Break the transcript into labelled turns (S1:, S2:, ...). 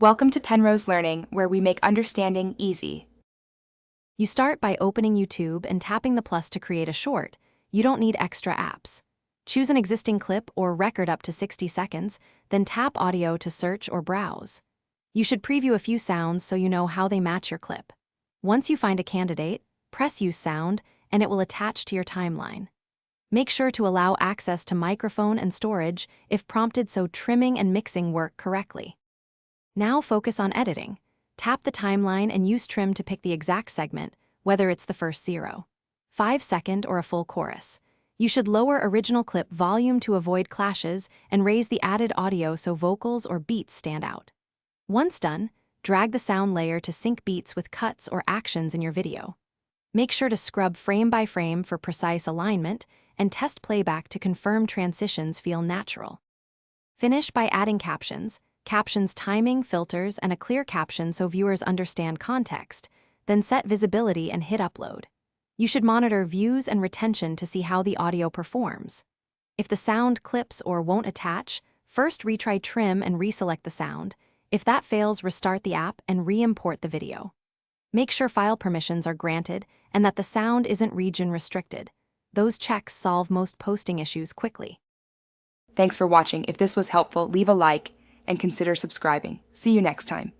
S1: Welcome to Penrose Learning, where we make understanding easy.
S2: You start by opening YouTube and tapping the plus to create a short. You don't need extra apps. Choose an existing clip or record up to 60 seconds, then tap Audio to search or browse. You should preview a few sounds so you know how they match your clip. Once you find a candidate, press Use Sound, and it will attach to your timeline. Make sure to allow access to microphone and storage if prompted so trimming and mixing work correctly. Now focus on editing. Tap the timeline and use trim to pick the exact segment, whether it's the first 0, 5 second, or a full chorus. You should lower original clip volume to avoid clashes and raise the added audio so vocals or beats stand out. Once done, drag the sound layer to sync beats with cuts or actions in your video. Make sure to scrub frame by frame for precise alignment and test playback to confirm transitions feel natural. Finish by adding captions, timing, filters, and a clear caption so viewers understand context, then set visibility and hit upload. You should monitor views and retention to see how the audio performs. If the sound clips or won't attach, first retry trim and reselect the sound. If that fails, restart the app and re-import the video. Make sure file permissions are granted and that the sound isn't region restricted. Those checks solve most posting issues quickly.
S1: Thanks for watching. If this was helpful, leave a like and consider subscribing. See you next time.